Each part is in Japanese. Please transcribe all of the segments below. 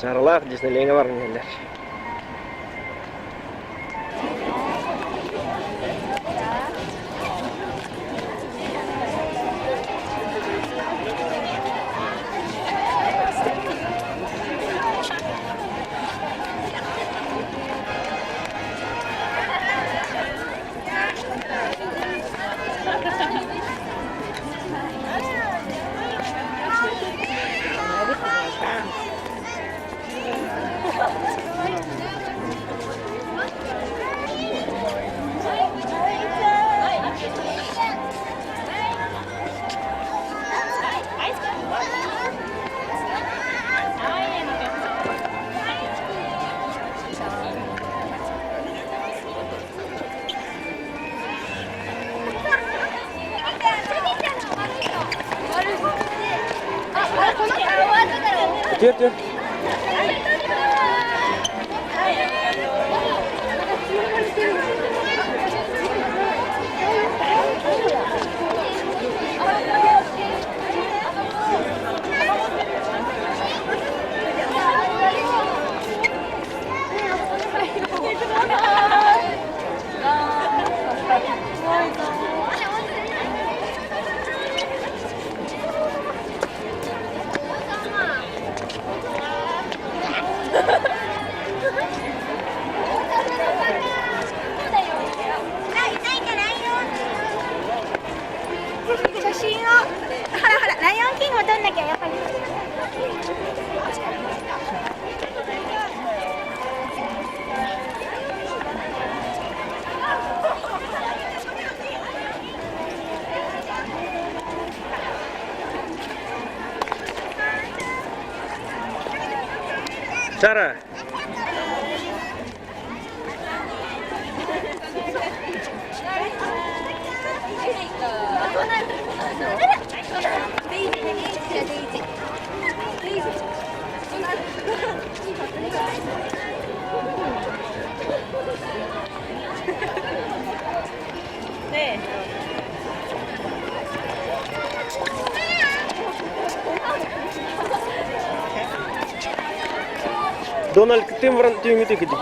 Çağrılar Disneyland'e var mı yerler? Diyor diyor. Cara. 네. Donald Timber itu gitu.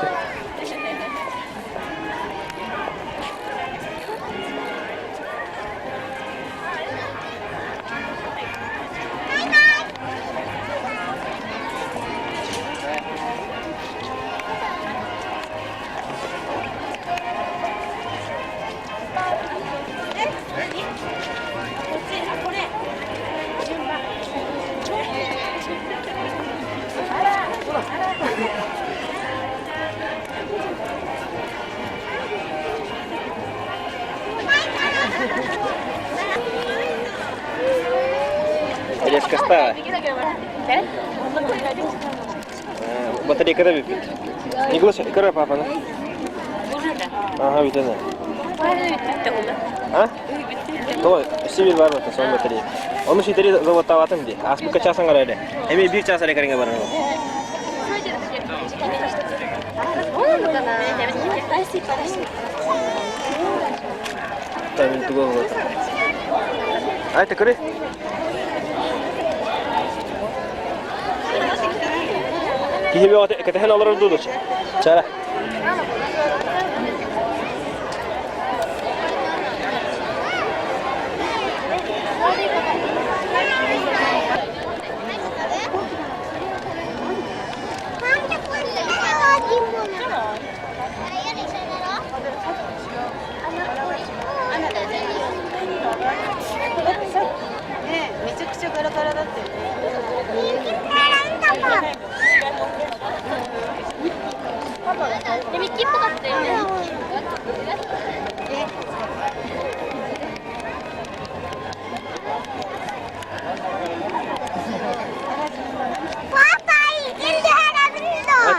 Ada kasta. Baterai kada bipit. Nicholas, kada apa apa? Aha, bitene. Ha? Toh, civil var mı? Son baterai. Onu şiddet zavutta vatım diye. As bu kaçasan kadar öyle. Hemen bir çasa rekarınga var mı? Tabii itu gua. Ayo tekere. Kih bir vakit katahan alır dulu. Cara.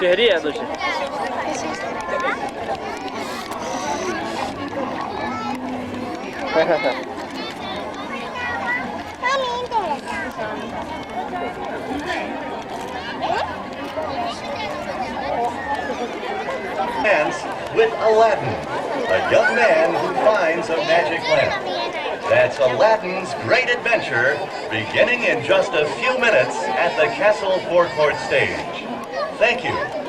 Hadiah tuh. With Aladdin, a young man who finds a magic lamp. That's Aladdin's great adventure, beginning in just a few minutes at the Castle Forecourt stage. Thank you.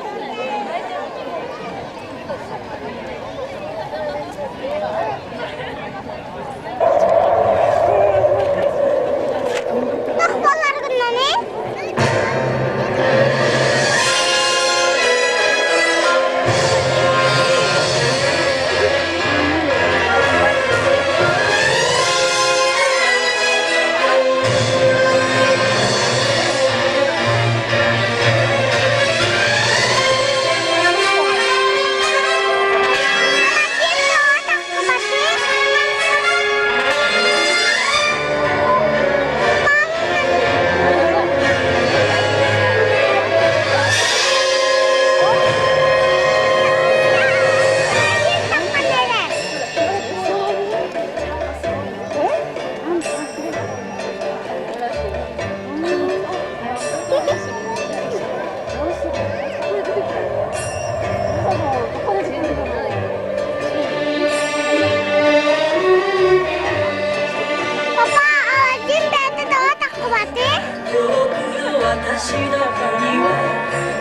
私の国は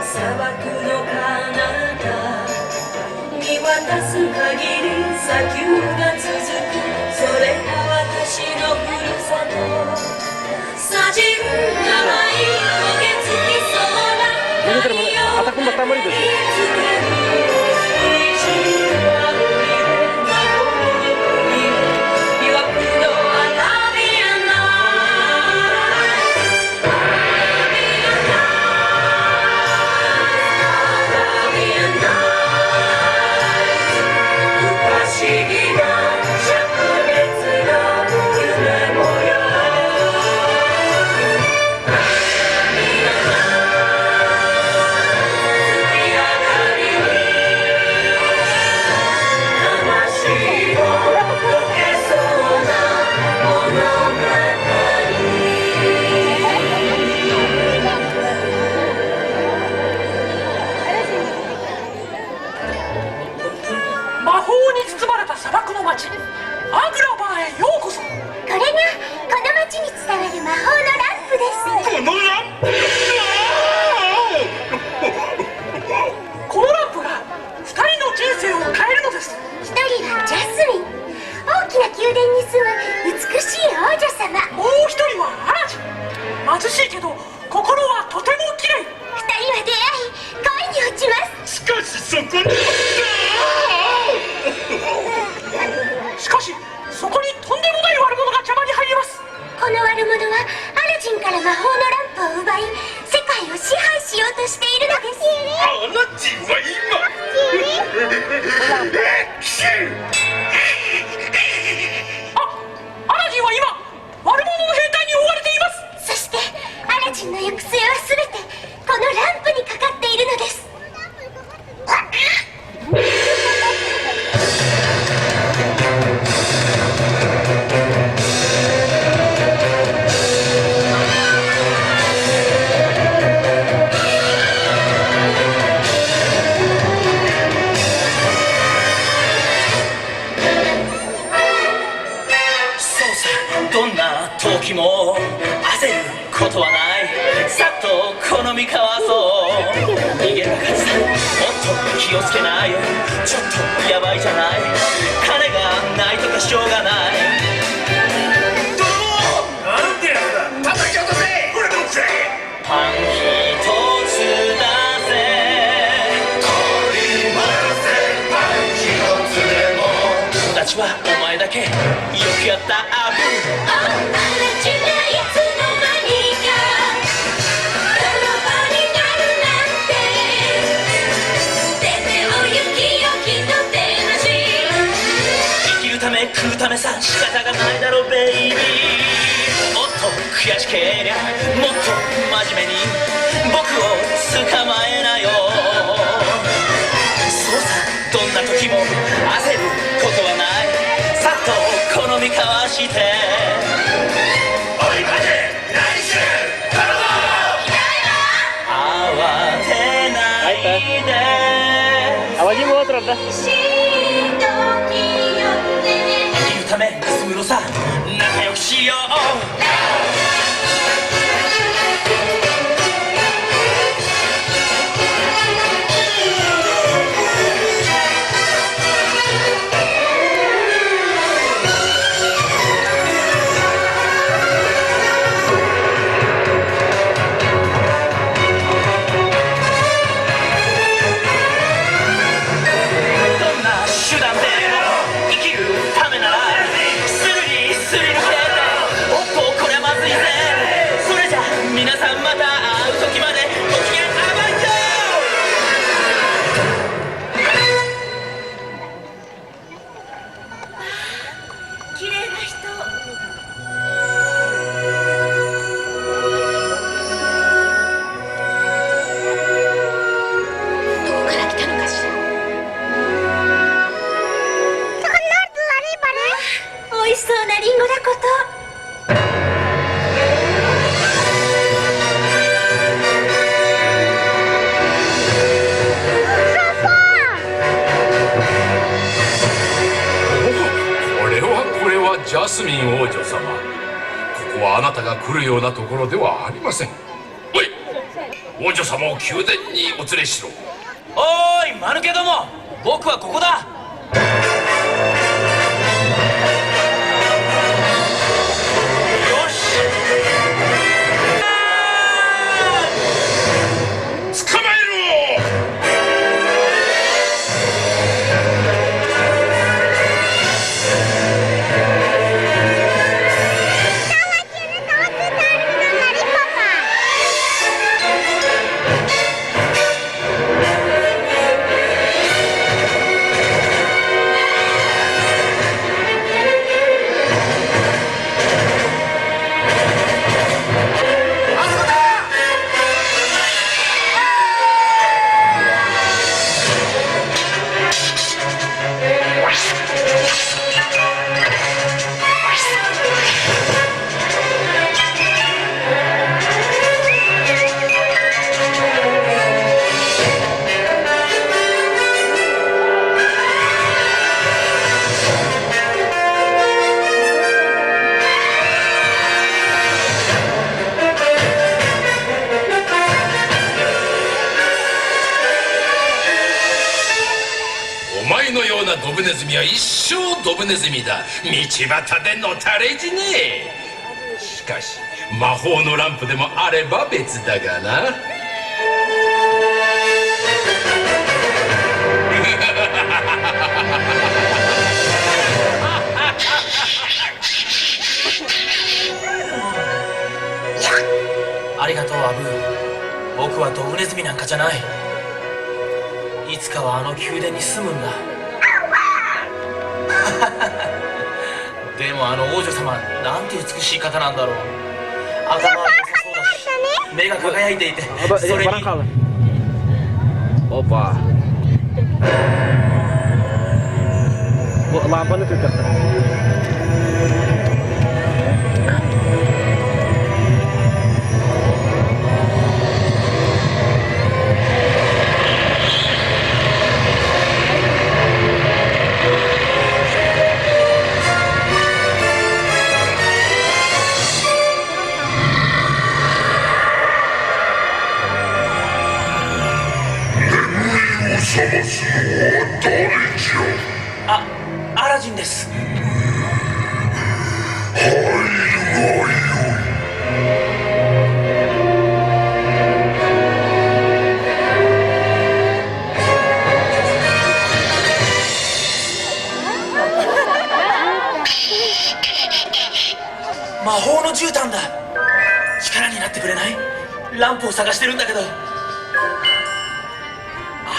砂漠の彼方見渡す限り砂丘が続くそれが私のふるさとさじる甘い焦げつきそうな太陽が見つける貧しいけど心はとてもきれい。二人は出会い恋に落ちます。しかしそこにしかしそこにとんでもない悪者が邪魔に入ります。この悪者はアラジンから魔法のランプを奪い世界を支配しようとしているのです。アラジンは今アラジンは今悪者の兵隊に追われています。そしてアラジンの行く末は全てこのランプにかかっているのです。どんな時も焦ることはないさっと好み交わそう逃げるはずだもっと気をつけないちょっとヤバいじゃない金がないとかしょうがない泥棒なんてやつだ叩き落とせこれどっちパン一つだぜ取り回せパン一つでも友達はお前だけよくやったアブ食うためさ仕方がないだろベイビーもっと悔しけりゃもっと真面目に僕を捕まえなよそうさどんな時も焦ることはないさっと好み交わしておい待て何してる頼む慌てないで Awalnya mau terus dah. 生きるため進むのさ仲良くしよう美味しそうなリンゴだこと。これはジャスミン王女様。ここはあなたが来るようなところではありません。おい、王女様を宮殿にお連れしろ。おーい間抜けども、僕はここだ。よし、捕まえろ。お前のようなドブネズミは一生ドブネズミだ。道端でのたれ死ね。しかし魔法のランプでもあれば別だがな。ありがとうアブー。僕はドブネズミなんかじゃない。いつかはあの宮殿に住むんだ。でもあの王女様、なんて美しい方なんだろう。頭は良さそうだし、目が輝いていて、それにOpa. Laban itu kan.あ、アラジンです。魔法の絨毯だ。力になってくれない？ランプを探してるんだけど。ア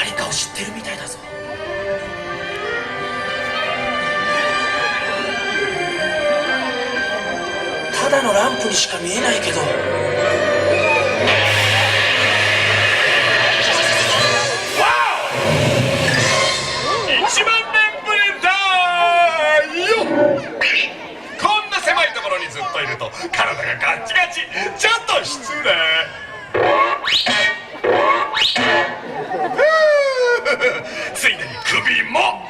リカを知ってるみたいだぞ。ただのランプにしか見えないけど。1万年ぶりだよ。こんな狭いところにずっといると体がガッチガチ。ちょっと失礼。ついでに首も。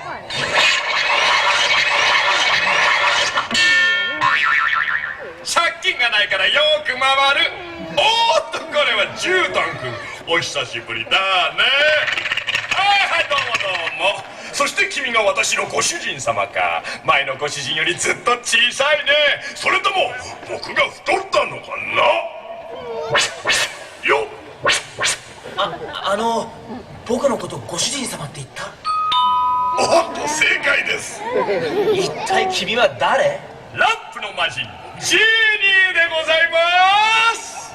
借金がないからよく回る。おーっと、これはジュータン君、お久しぶりだね。はい、どうもどうも。そして君が私のご主人様か。前のご主人よりずっと小さいね。それとも僕が太ったのかな。よっ。僕のことご主人様って言った？おっと、正解です。一体君は誰？ランプの魔人ジーニーでございます。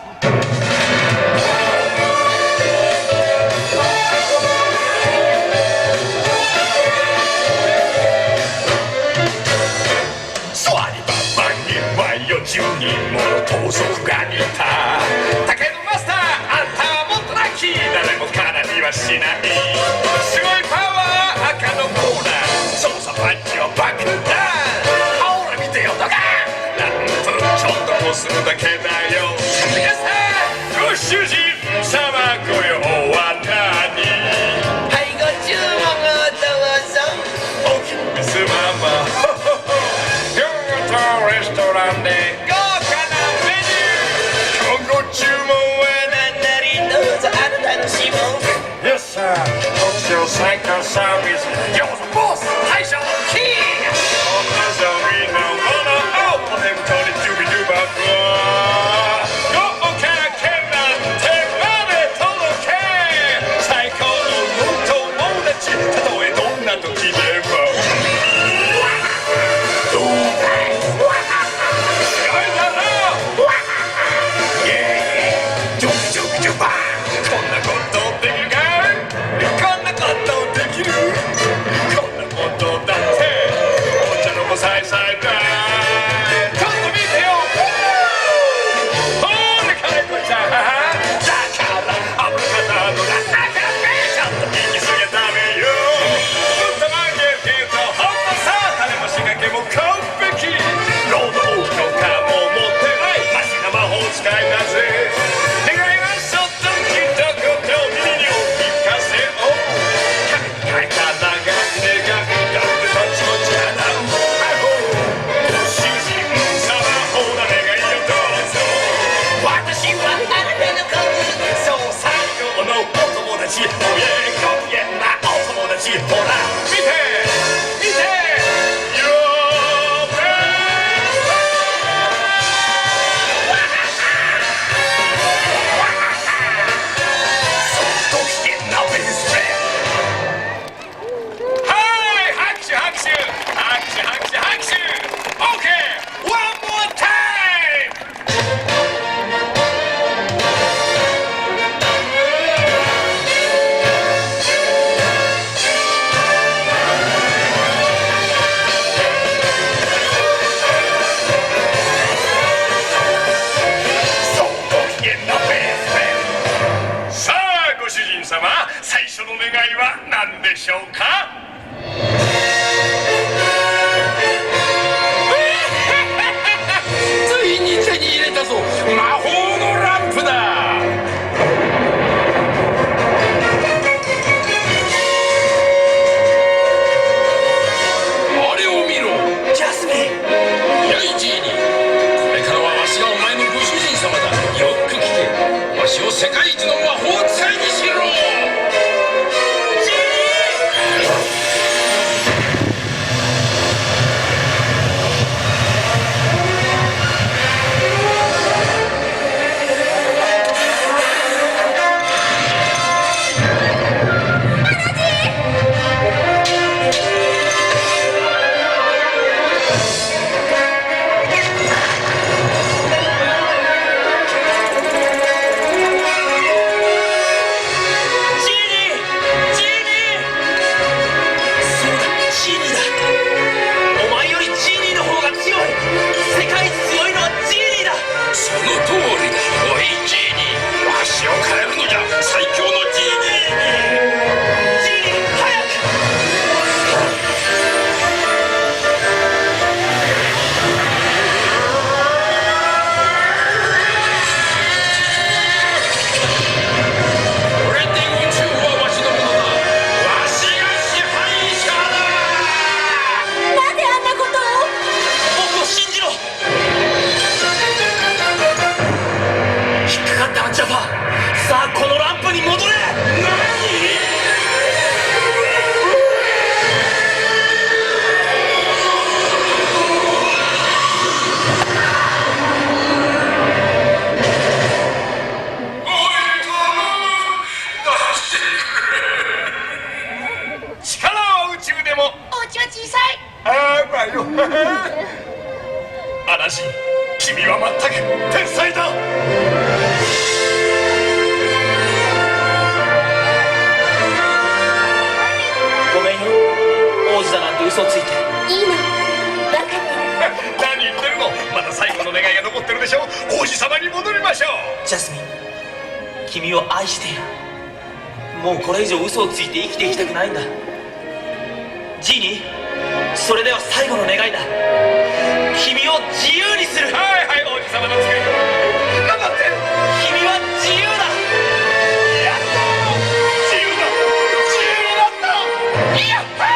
座り場番に前よ10人もの盗賊がいた。だけどマスター、あんたはもっとラッキー。誰もからにはしない。すごいパワー、赤のコーナー、操作パンチをバックダウン。ほら見て、ジーニー、これからはわしがお前のご主人様だ。よく聞け。わしを世界一の魔法使いにしろ。アラジン、君はまったく天才だ。ごめんよ、王子だなんて嘘ついて。いいの、分かってる。何言ってるの。まだ最後の願いが残ってるでしょ。王子様に戻りましょう。ジャスミン、君を愛している。もうこれ以上嘘をついて生きていきたくないんだ。ジーニー、それでは最後の願いだ。君を自由にする。はいはい、王子様の机に頑張って。君は自由だ。やったー、自由だ、自由になった。やったー。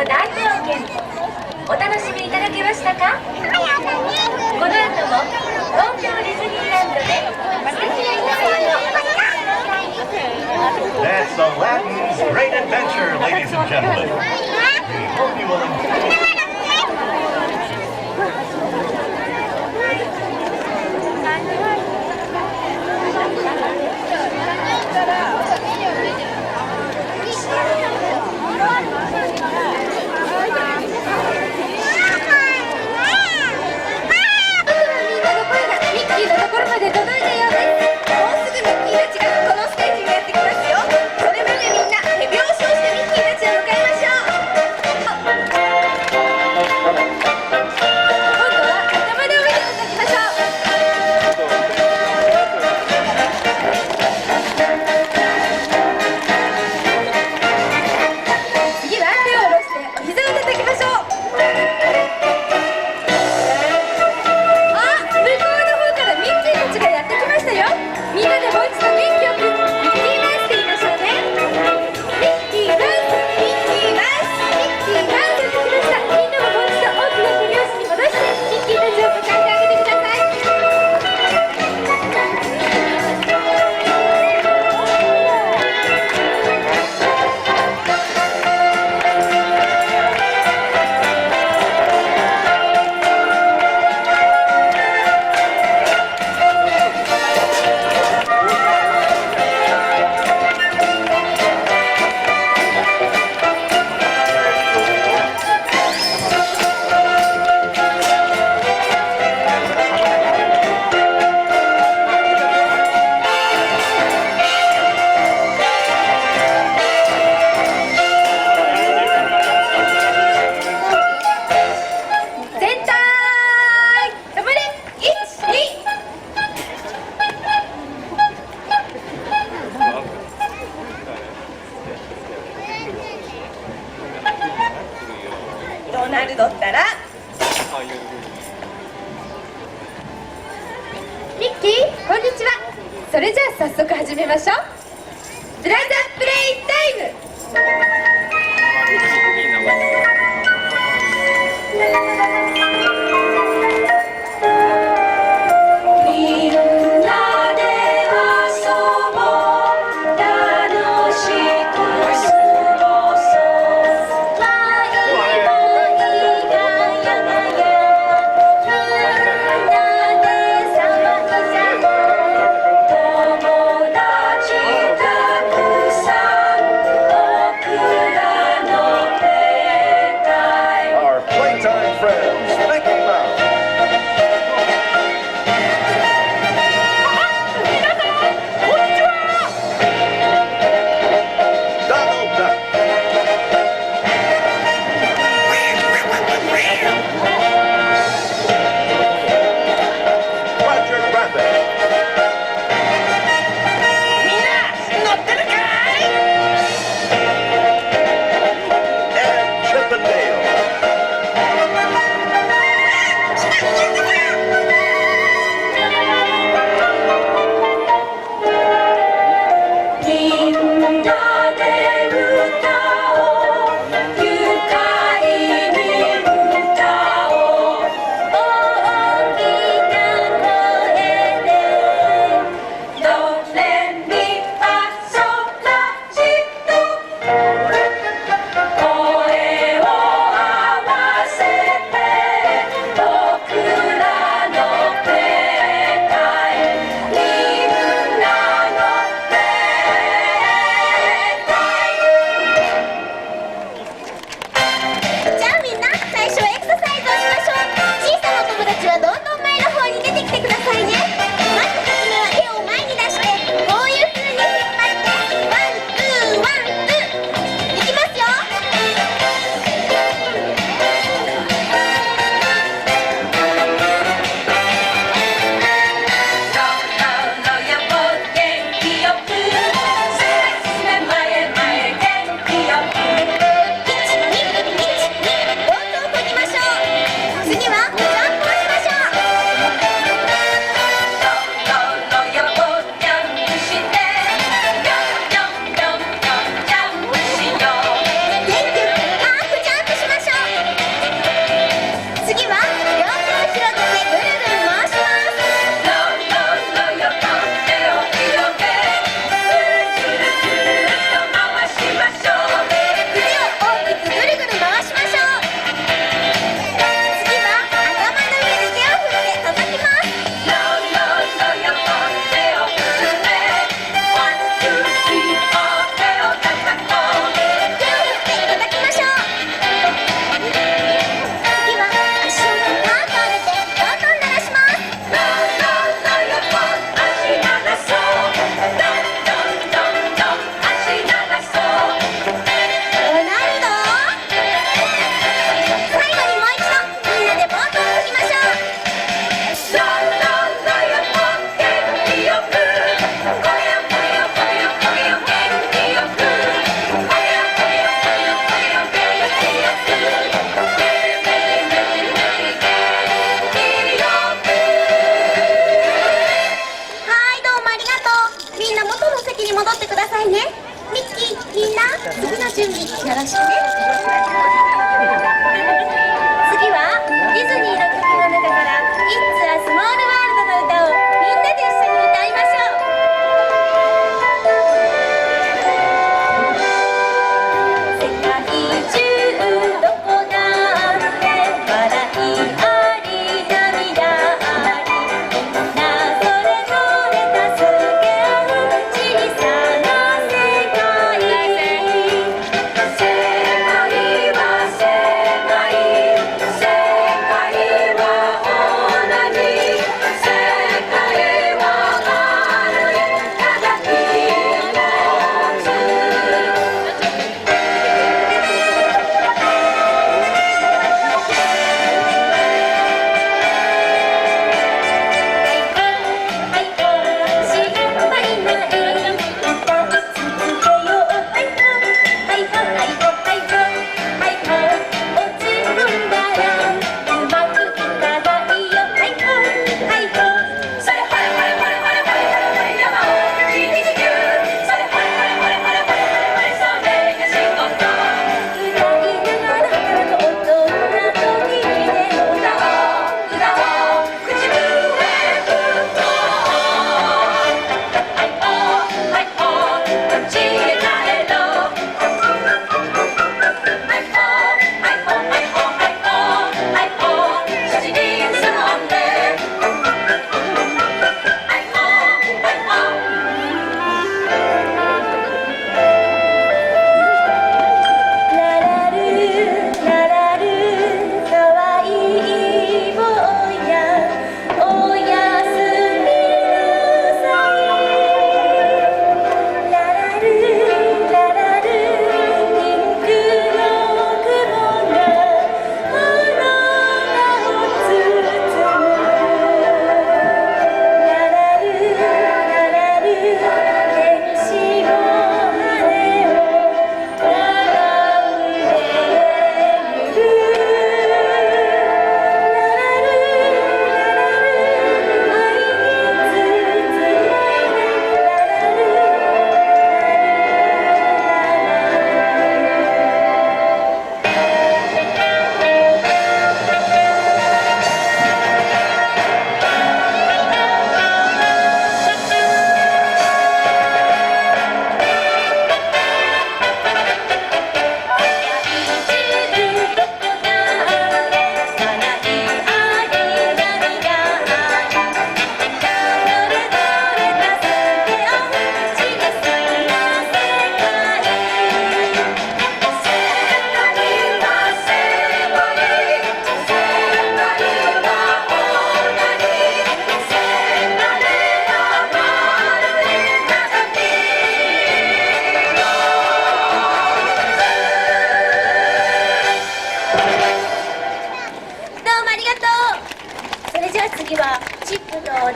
の大冒険、お楽しみいただけましたか？この後も東京ディズニーランドで素敵な旅を That's Aladdin's Great Adventure, ladies and gentlemen. We hope you will enjoy.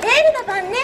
テールの番ね。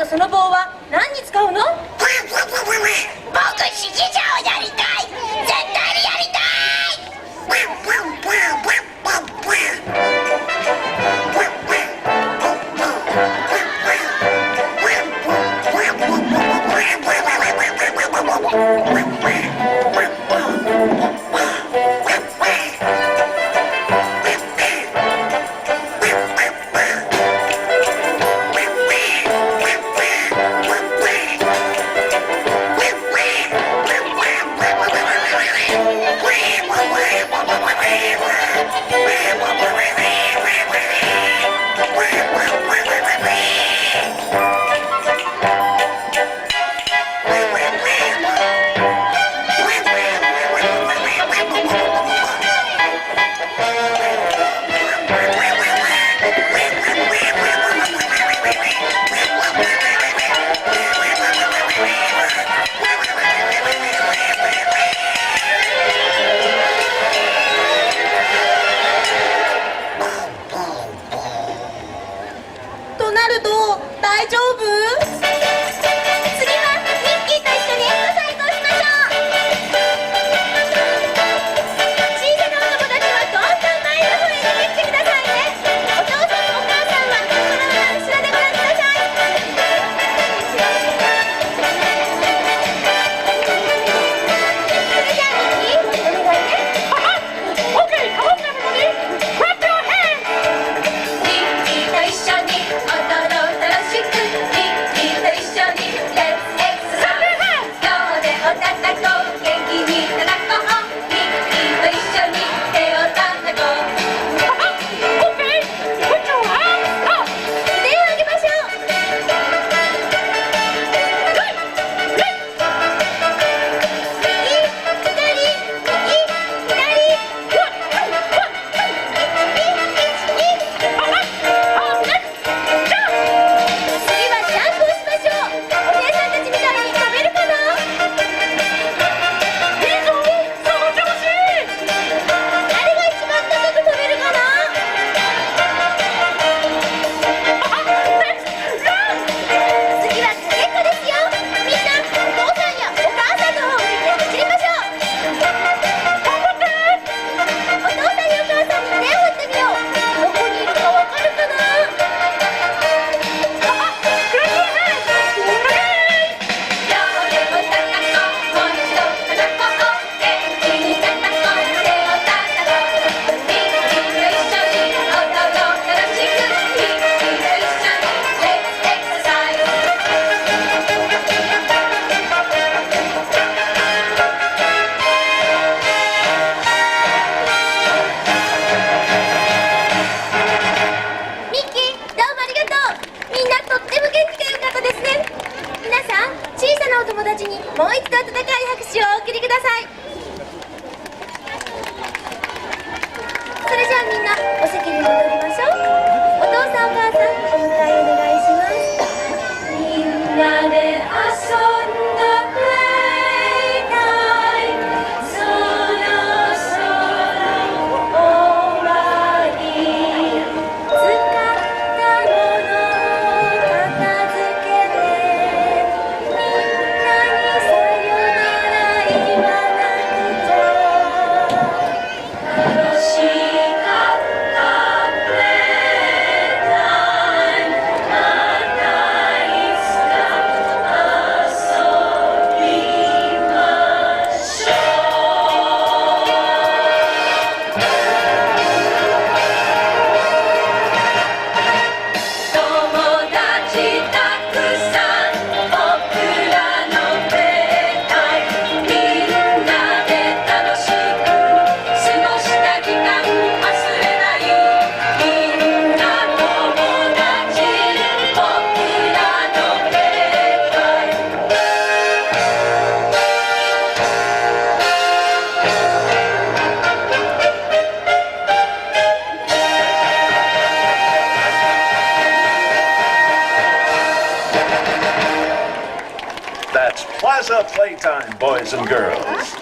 その棒は何に使うの？僕指揮者をやりたい。絶対にやりたい。ちにもう一度温かい拍手をお送りください。それじゃあみんなお席に戻りましょう。お父さんお母さんお迎えお願いします。みんなで遊んだプレイタイム、そろそろ終わり。使ったものを片付けて、みんなにさよなら言わなくちゃ。楽しかったプレイタイム、またいつか遊びましょう。友達たくさん僕らのプレイタイム、みんなで楽しく過ごした期間忘れない。みんな友達、僕らのプレイタイム。That's Plaza Playtime, boys and girls.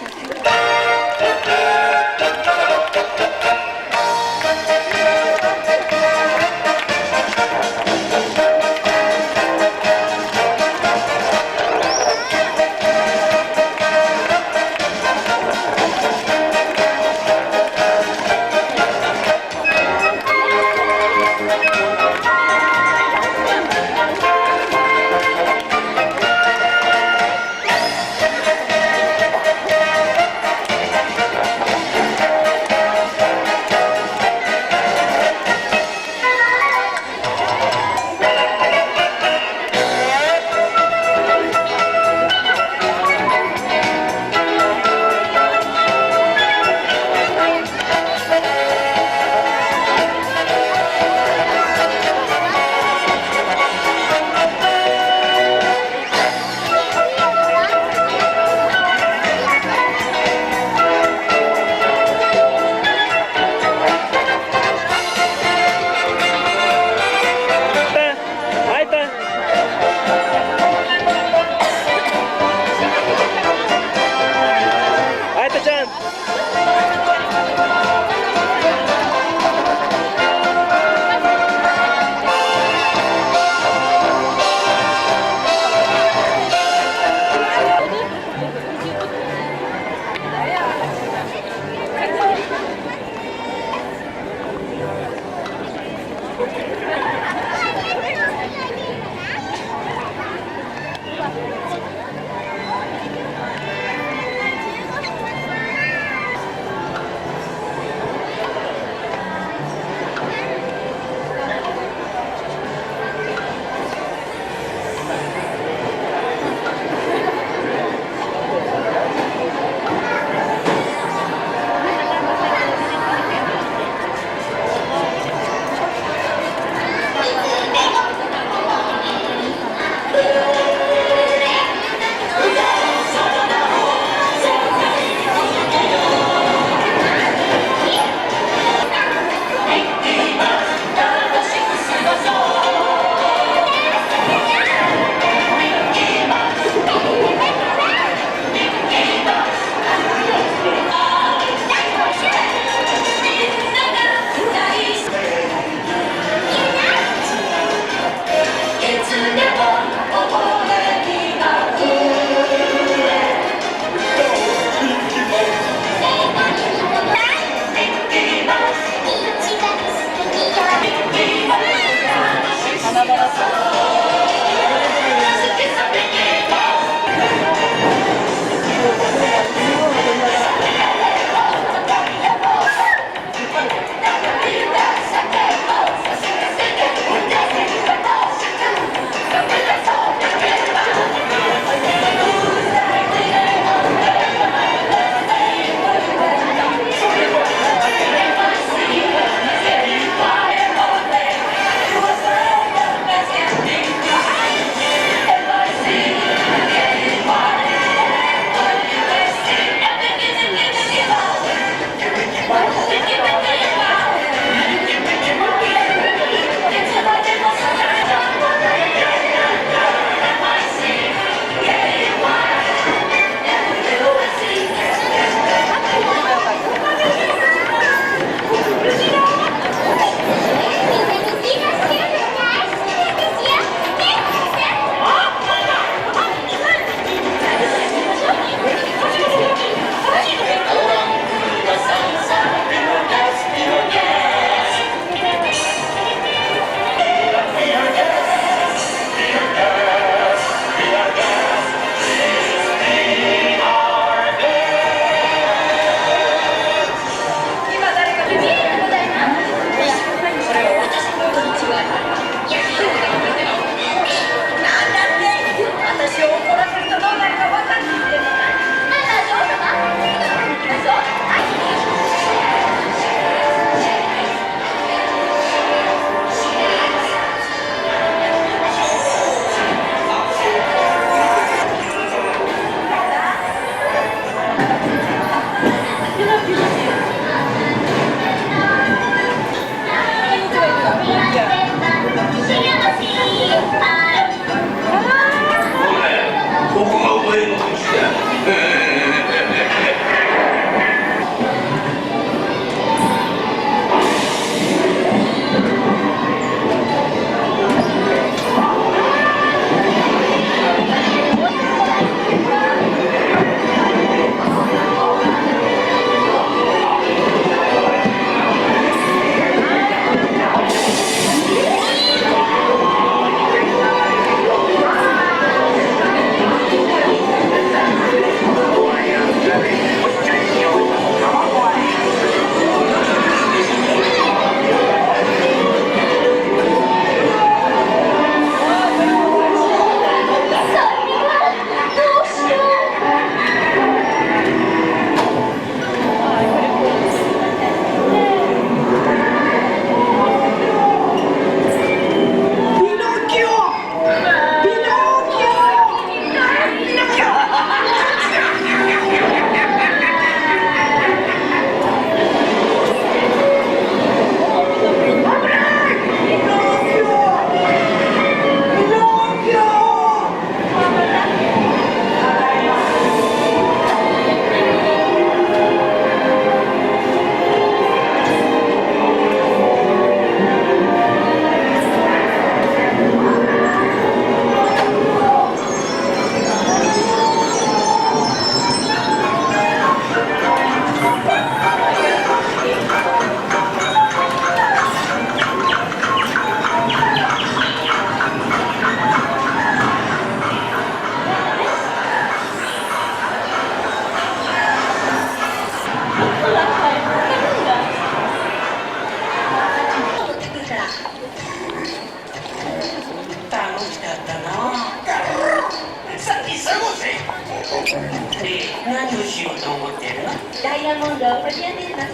何をしようと思ってるの？ダイヤモンドを取り上げるのさ。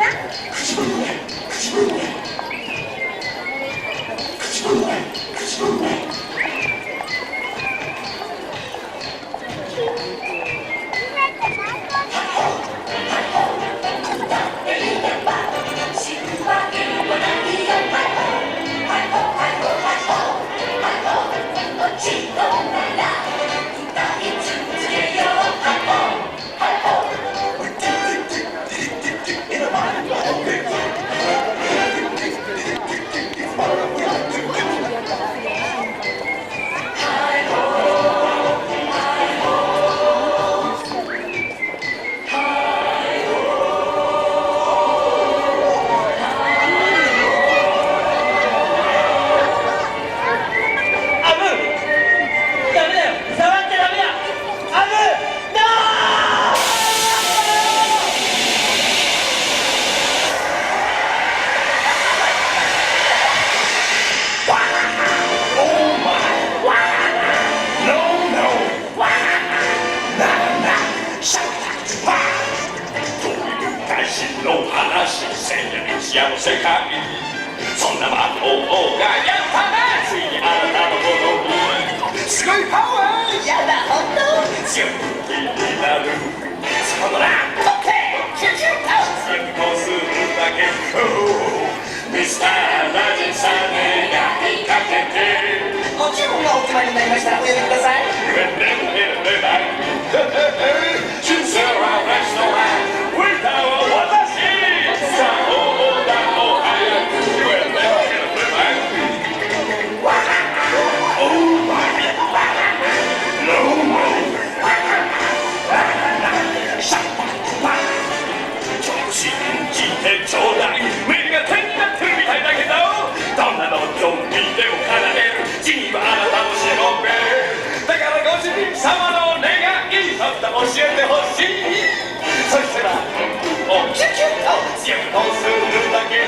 幸せかいそんな魔法がやったなついにあなたのものにすごいパワーやだほんと強気になるそのなとってキュキュッと強くこうするだけミスターラジンさん願いかけてもちろんがお決まりになりましたらお呼びください人生はラストランウィンターは私さあ大だの早く言えば信じてちょうだい目が点になってるみたいだけどどんなのゾンビでも叶えるジニーはあなたのしもべだからご主人様の願いまた教えてほしいそしたらおキュキュッと強くこうするだけ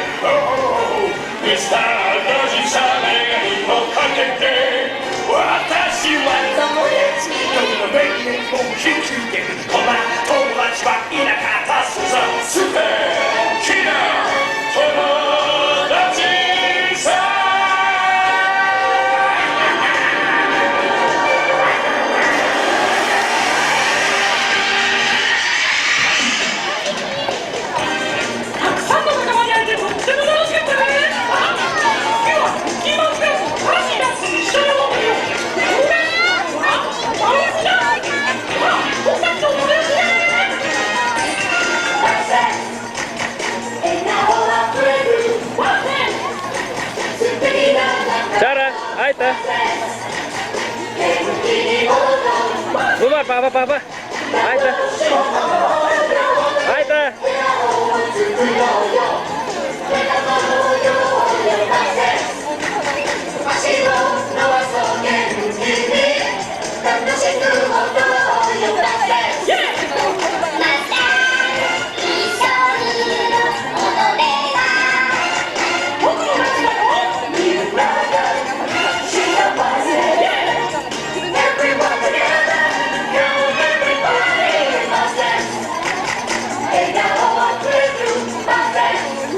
ミスターラジさん願いをかけて私は友達どの目にも引き受けるこんな友達はいなかったさ素敵な友達さたくさんの仲間に会えてとっても楽しかったね今日はキーマンスペースの新しいダンスに一緒に踊ってみよう僕たちの友達だCara, ahí está. Papá. Ahí está. Ahí está. 「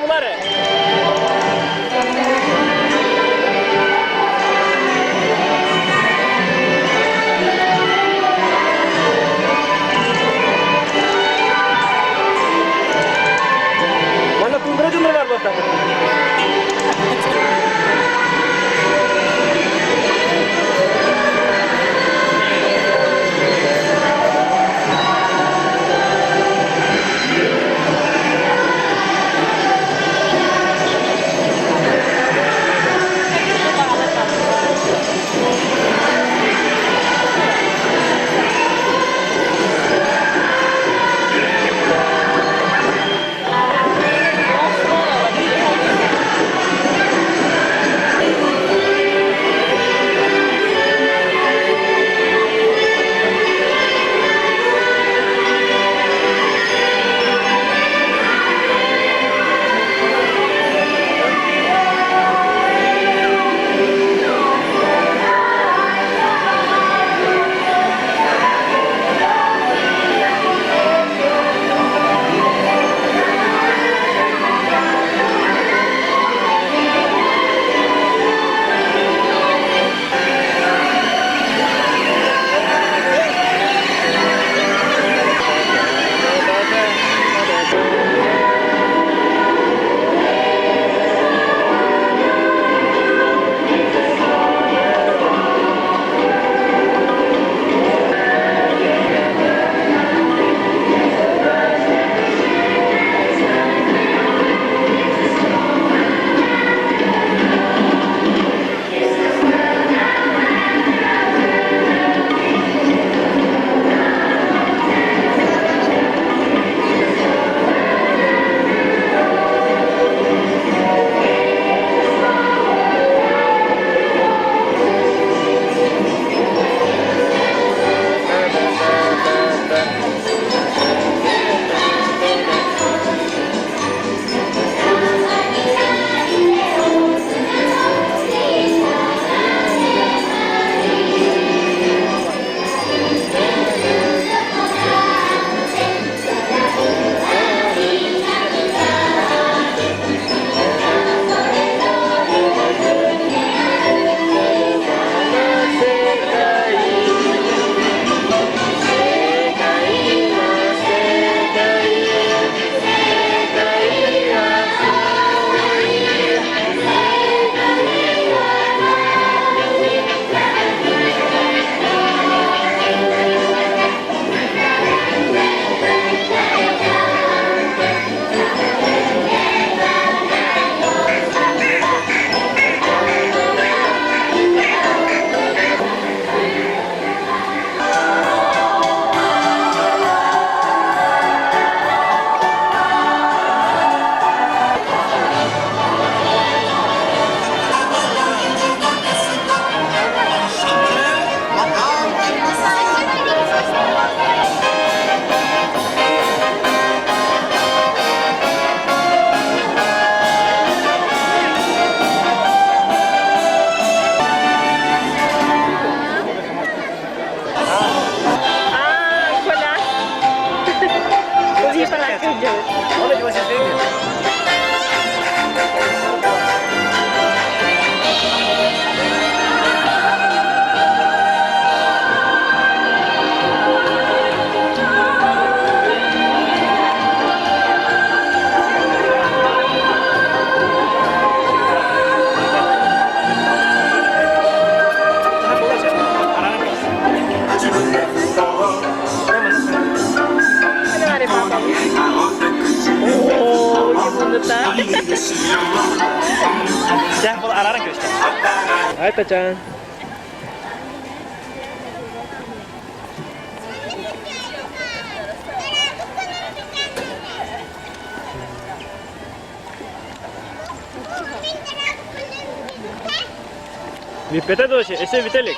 kemarin. Mana tundra cundra var basta.じゃあこのあららんけどしてあいたちゃんVipete doshi, ese Vitelik.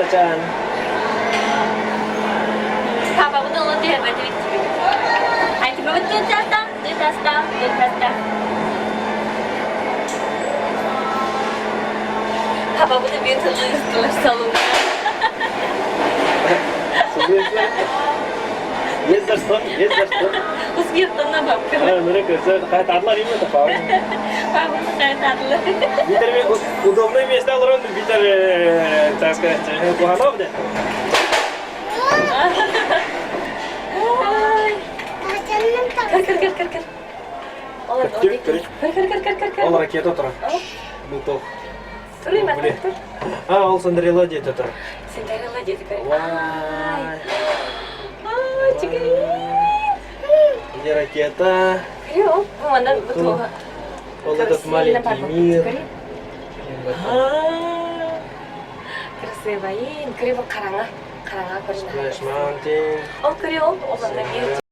Caca-Chan. Papa betul nanti hebat di TV. Hai tiba betul Tata, Tata. Papa betul betul setelah salon. Есть за что. Uskir tanah bapka. Mereka kayak tadlar ini tuh Pak. Papa saya tadlah. Питер удобное место алырын, Питер, так сказать, Куханов, да? Кір. Ол ракета тұр. Бутов. Тұр емес, тұр. Ол Сандерила дейді тұр. Сендерила дейді көр. Вай. Чекай. Ini ракета. Кірі, mana betul. Ол этот маленький мир. Красивый, кірі бұл қараңа көрінеді. Splash Mountain. Ол кірі ол, оғанда